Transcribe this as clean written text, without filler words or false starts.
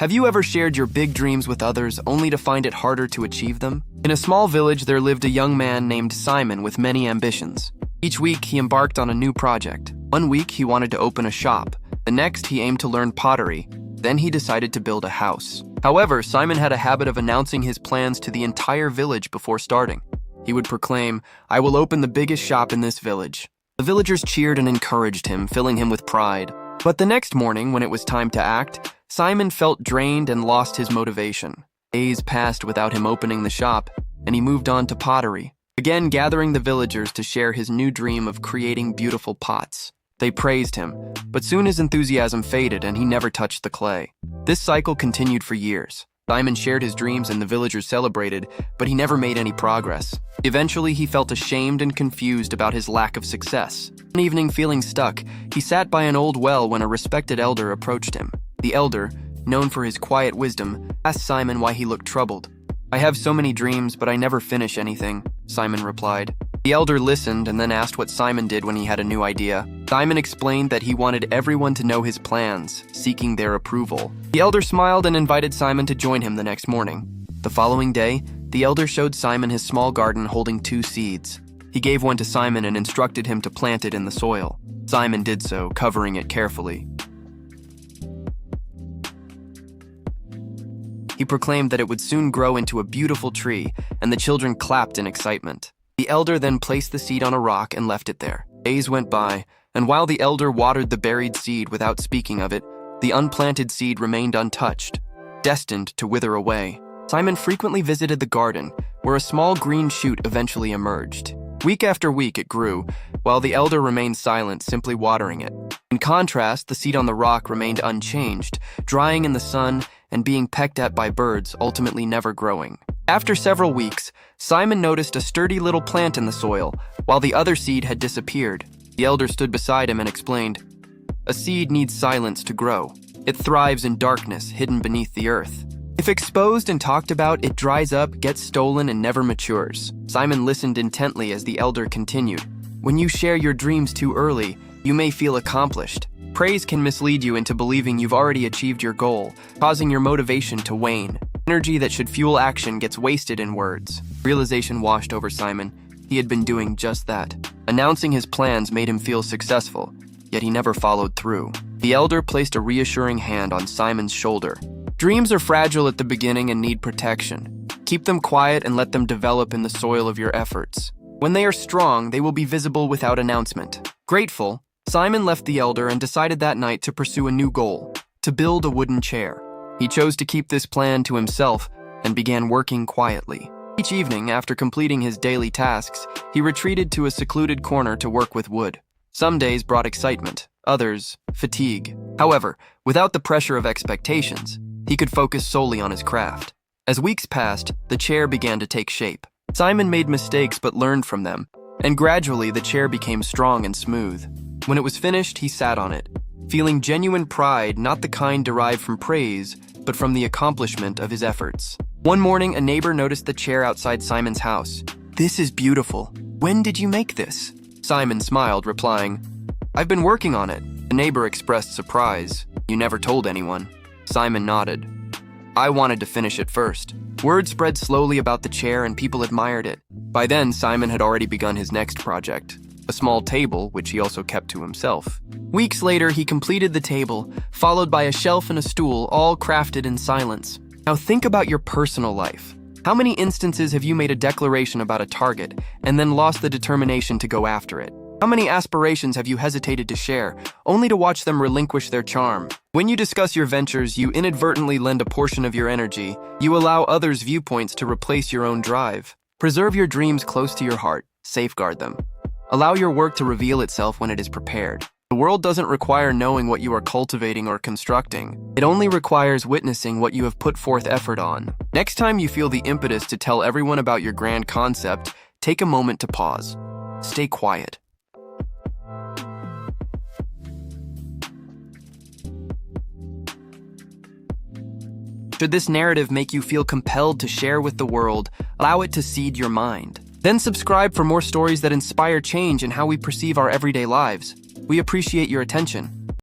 Have you ever shared your big dreams with others only to find it harder to achieve them? In a small village, there lived a young man named Simon with many ambitions. Each week, he embarked on a new project. One week, he wanted to open a shop. The next, he aimed to learn pottery. Then he decided to build a house. However, Simon had a habit of announcing his plans to the entire village before starting. He would proclaim, "I will open the biggest shop in this village." The villagers cheered and encouraged him, filling him with pride. But the next morning, when it was time to act, Simon felt drained and lost his motivation. Days passed without him opening the shop, and he moved on to pottery, again gathering the villagers to share his new dream of creating beautiful pots. They praised him, but soon his enthusiasm faded and he never touched the clay. This cycle continued for years. Simon shared his dreams and the villagers celebrated, but he never made any progress. Eventually, he felt ashamed and confused about his lack of success. One evening, feeling stuck, he sat by an old well when a respected elder approached him. The elder, known for his quiet wisdom, asked Simon why he looked troubled. "I have so many dreams, but I never finish anything," Simon replied. The elder listened and then asked what Simon did when he had a new idea. Simon explained that he wanted everyone to know his plans, seeking their approval. The elder smiled and invited Simon to join him the next morning. The following day, the elder showed Simon his small garden holding 2 seeds. He gave one to Simon and instructed him to plant it in the soil. Simon did so, covering it carefully. He proclaimed that it would soon grow into a beautiful tree, and the children clapped in excitement. The elder then placed the seed on a rock and left it there. Days went by, and while the elder watered the buried seed without speaking of it, the unplanted seed remained untouched, destined to wither away. Simon frequently visited the garden, where a small green shoot eventually emerged. Week after week it grew, while the elder remained silent, simply watering it. In contrast, the seed on the rock remained unchanged, drying in the sun and being pecked at by birds, ultimately never growing. After several weeks, Simon noticed a sturdy little plant in the soil, while the other seed had disappeared. The elder stood beside him and explained, "A seed needs silence to grow. It thrives in darkness, hidden beneath the earth. If exposed and talked about, it dries up, gets stolen, and never matures." Simon listened intently as the elder continued, "When you share your dreams too early, you may feel accomplished. Praise can mislead you into believing you've already achieved your goal, causing your motivation to wane. Energy that should fuel action gets wasted in words." Realization washed over Simon. He had been doing just that. Announcing his plans made him feel successful, yet he never followed through. The elder placed a reassuring hand on Simon's shoulder. "Dreams are fragile at the beginning and need protection. Keep them quiet and let them develop in the soil of your efforts. When they are strong, they will be visible without announcement." Grateful, Simon left the elder and decided that night to pursue a new goal, to build a wooden chair. He chose to keep this plan to himself and began working quietly. Each evening, after completing his daily tasks, he retreated to a secluded corner to work with wood. Some days brought excitement, others, fatigue. However, without the pressure of expectations, he could focus solely on his craft. As weeks passed, the chair began to take shape. Simon made mistakes but learned from them, and gradually the chair became strong and smooth. When it was finished, he sat on it, feeling genuine pride, not the kind derived from praise, but from the accomplishment of his efforts. One morning, a neighbor noticed the chair outside Simon's house. "This is beautiful. When did you make this?" Simon smiled, replying, "I've been working on it." The neighbor expressed surprise. "You never told anyone?" Simon nodded. "I wanted to finish it first." Word spread slowly about the chair and people admired it. By then, Simon had already begun his next project, a small table, which he also kept to himself. Weeks later, he completed the table, followed by a shelf and a stool, all crafted in silence. Now think about your personal life. How many instances have you made a declaration about a target and then lost the determination to go after it? How many aspirations have you hesitated to share, only to watch them relinquish their charm? When you discuss your ventures, you inadvertently lend a portion of your energy. You allow others' viewpoints to replace your own drive. Preserve your dreams close to your heart. Safeguard them. Allow your work to reveal itself when it is prepared. The world doesn't require knowing what you are cultivating or constructing. It only requires witnessing what you have put forth effort on. Next time you feel the impetus to tell everyone about your grand concept, take a moment to pause. Stay quiet. Should this narrative make you feel compelled to share with the world, allow it to seed your mind. Then subscribe for more stories that inspire change in how we perceive our everyday lives. We appreciate your attention.